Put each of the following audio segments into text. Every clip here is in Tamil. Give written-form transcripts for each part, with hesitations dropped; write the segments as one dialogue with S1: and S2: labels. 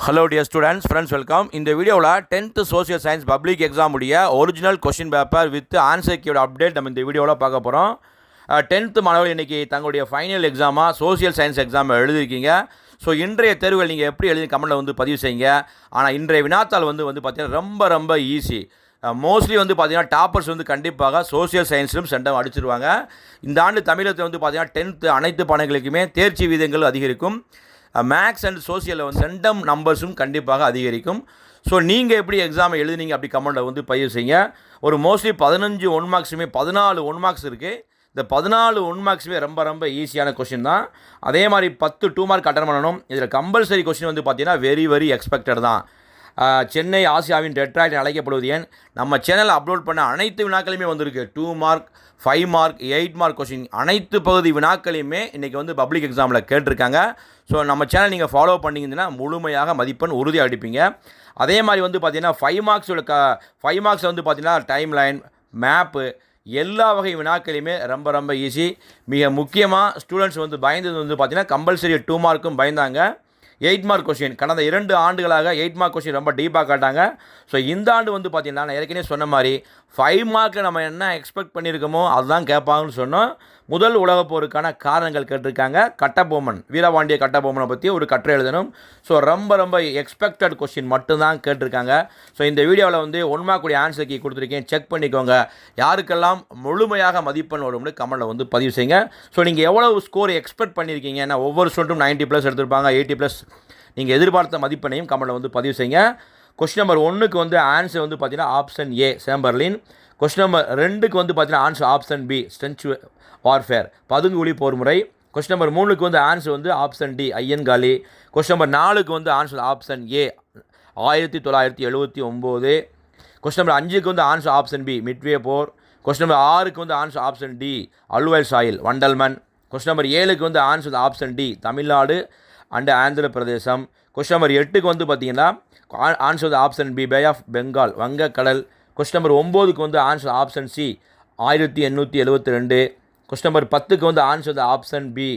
S1: Hello dear students, friends, welcome. இந்த வீடியோவில் 10th Social Science Public Exam உடைய original question paper with answer கீயோட அப்டேட் நம்ம இந்த வீடியோவில் பார்க்க போகிறோம். 10th மாணவர்கள் இன்றைக்கி தங்களுடைய ஃபைனல் எக்ஸாமாக சோசியல் சயின்ஸ் எக்ஸாம் எழுதியிருக்கீங்க. ஸோ இன்றைய தேர்வுகள் நீங்கள் எப்படி எழுதி கமெண்ட்டில் வந்து பதிவு செய்யுங்க. ஆனால் இன்றைய வினாத்தாள் வந்து பார்த்தீங்கன்னா ரொம்ப ஈஸி. மோஸ்ட்லி வந்து பார்த்தீங்கன்னா டாப்பர்ஸ் வந்து கண்டிப்பாக சோசியல் சயின்ஸிலும் சென்டம் அடிச்சிருவாங்க. இந்த ஆண்டு தமிழகத்தில் வந்து பார்த்தீங்கன்னா 10th அனைத்து பாடங்களுக்குமே தேர்ச்சி வீதங்கள் அதிகரிக்கும். மேக்ஸ் அண்ட் சோசியலில் வந்து சென்டம் நம்பர்ஸும் கண்டிப்பாக அதிகரிக்கும். ஸோ நீங்கள் எப்படி எக்ஸாமை எழுதுனீங்க அப்படி கமெண்ட்டில் வந்து பதிவு செய்யுங்க. ஒரு மோஸ்ட்லி 15 1 மார்க்ஸுமே 14 1 மார்க்ஸ் இருக்குது. இந்த 14 1 மார்க்ஸுமே ரொம்ப ஈஸியான கொஷின் தான். அதே மாதிரி 10 2 மார்க் அட்டன் பண்ணணும். இதில் கம்பல்சரி கொஷின் வந்து பார்த்தீங்கன்னா வெரி எக்ஸ்பெக்டட் தான். சென்னை ஆசியாவின் டெட்ராய்ட் அழைக்கப்படுவது ஏன் நம்ம சேனலில் அப்லோட் பண்ண அனைத்து வினாக்களுமே வந்திருக்கு. 2 மார்க் 5 மார்க் 8 மார்க் கொஷின் அனைத்து பகுதி வினாக்களையுமே இன்றைக்கி வந்து பப்ளிக் எக்ஸாமில் கேட்டிருக்காங்க. ஸோ நம்ம சேனல் நீங்கள் ஃபாலோ பண்ணிங்கன்னா முழுமையாக மதிப்பெண் உறுதியாக அடிப்பீங்க. அதே மாதிரி வந்து பார்த்திங்கன்னா 5 மார்க்ஸில் வந்து பார்த்திங்கன்னா டைம் லைன் மேப்பு எல்லா வகை வினாக்களையுமே ரொம்ப ஈஸி. மிக முக்கியமாக ஸ்டூடெண்ட்ஸ் வந்து பயந்தது வந்து பார்த்திங்கன்னா கம்பல்சரி 2 மார்க்கும் பயந்தாங்க. 8 மார்க் கொஷின் கடந்த 2 ஆண்டுகளாக 8 மார்க் கொஷின் ரொம்ப டீப்பாக காட்டாங்க. ஸோ இந்த ஆண்டு வந்து பார்த்திங்கன்னா நான் ஏற்கனவே சொன்ன மாதிரி 5 மார்க்கில் நம்ம என்ன எக்ஸ்பெக்ட் பண்ணியிருக்கோமோ அதுதான் கேட்பாங்கன்னு சொன்னோம். முதல் உலகப் போருக்கான காரணங்கள் கேட்டிருக்காங்க. கட்டபொம்மன் வீரபாண்டிய கட்டபொம்மனை பற்றி ஒரு கட்டுரை எழுதணும். ஸோ ரொம்ப எக்ஸ்பெக்டட் கொஷின் மட்டும்தான் கேட்டிருக்காங்க. ஸோ இந்த வீடியோவில் வந்து 1 மார்க் கூடிய ஆன்சர் கீ கொடுத்துருக்கேன், செக் பண்ணிக்கோங்க. யாருக்கெல்லாம் முழுமையாக மதிப்பெண் வரும்னு கமெண்ட்டில் வந்து பதிவு செய்யுங்க. ஸோ நீங்கள் எவ்வளவு ஸ்கோர் எக்ஸ்பெக்ட் பண்ணியிருக்கீங்க, ஏன்னா ஒவ்வொரு ஸ்டூடெண்ட்டும் 90+ எடுத்திருப்பாங்க, 80+. நீங்கள் எதிர்பார்த்த மதிப்பெண்ணையும் கமெண்ட்டில் வந்து பதிவு செய்யுங்க. கொஸ்டின் நம்பர் 1க்கு வந்து ஆன்சர் வந்து பார்த்தீங்கன்னா option A Chamberlain. Question number 2க்கு வந்து பார்த்தீங்கன்னா answer option B trench warfare பதுங்குகுழி போர் முறை. கொஸ்டின் நம்பர் 3க்கு வந்து ஆன்சர் வந்து option D Ayyankali. Question number 4க்கு வந்து answer option A 1979. Question number 5க்கு வந்து ஆன்சர் ஆப்ஷன் பி மிட்வே போர். கொஸ்டின் நம்பர் 6க்கு வந்து answer option D alluvial soil வண்டல்மன். கொஸ்டின் நம்பர் 7க்கு வந்து answer option D Tamil Nadu and Andhra Pradesh. Question number 8க்கு வந்து பார்த்தீங்கன்னா answer option B bay of Bengal வங்கக்கடல். கொஸ்டின் நம்பர் 9க்கு வந்து answer option C 1872. Question number 10க்கு வந்து ஆன்சர் ஆப்ஷன் பி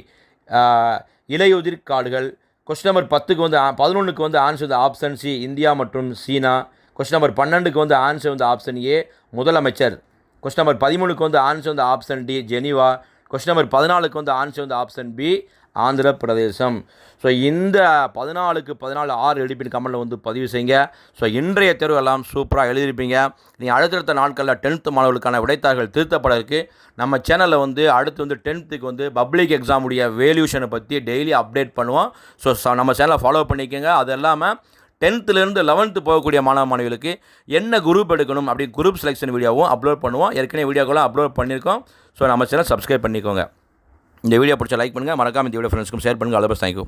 S1: இலையுதிர் காடுகள். கொஸ்டின் நம்பர் 11க்கு வந்து ஆன்சர் ஆப்ஷன் சி இந்தியா மற்றும் சீனா. கொஸ்டின் நம்பர் 12க்கு வந்து ஆன்சர் வந்து ஆப்ஷன் ஏ முதலமைச்சர். கொஸ்டின் நம்பர் 13க்கு வந்து ஆன்சர் வந்து option D Geneva. Question number 14க்கு வந்து ஆன்சர் வந்து ஆப்ஷன் பி ஆந்திர பிரதேசம். ஸோ இந்த 14க்கு 14 6 எழுப்பின் கமெண்ட்டில் வந்து பதிவு செய்யுங்க. ஸோ இன்றைய தேர்வு எல்லாம் சூப்பராக எழுதியிருப்பீங்க. நீங்கள் அடுத்தடுத்த நாட்களில் 10th மாணவர்களுக்கான விடைத்தாள்கள் திருத்தப்பட இருக்குது. நம்ம சேனலில் வந்து அடுத்து வந்து 10th வந்து பப்ளிக் எக்ஸாமுடைய வேல்யூஷனை பற்றி டெய்லி அப்டேட் பண்ணுவோம். ஸோ நம்ம சேனலை ஃபாலோ பண்ணிக்கோங்க. அது இல்லாமல் 10th 11th போகக்கூடிய மாணவ மாணவிகளுக்கு என்ன குரூப் எடுக்கணும் அப்படி குரூப் செலெக்ஷன் வீடியோவும் அப்லோட் பண்ணுவோம். ஏற்கனவே வீடியோக்கெல்லாம் அப்லோட் பண்ணியிருக்கோம். ஸோ நம்ம சேனல் சப்ஸ்கிரைப் பண்ணிக்கோங்க. இந்த வீடியோ பிடிச்ச லைக் பண்ணுங்கள், மறக்காமல் இந்த வீடியோ ஃப்ரெண்ட்ஸ்க்கும் ஷேர் பண்ணுங்கள். All the best, thank you.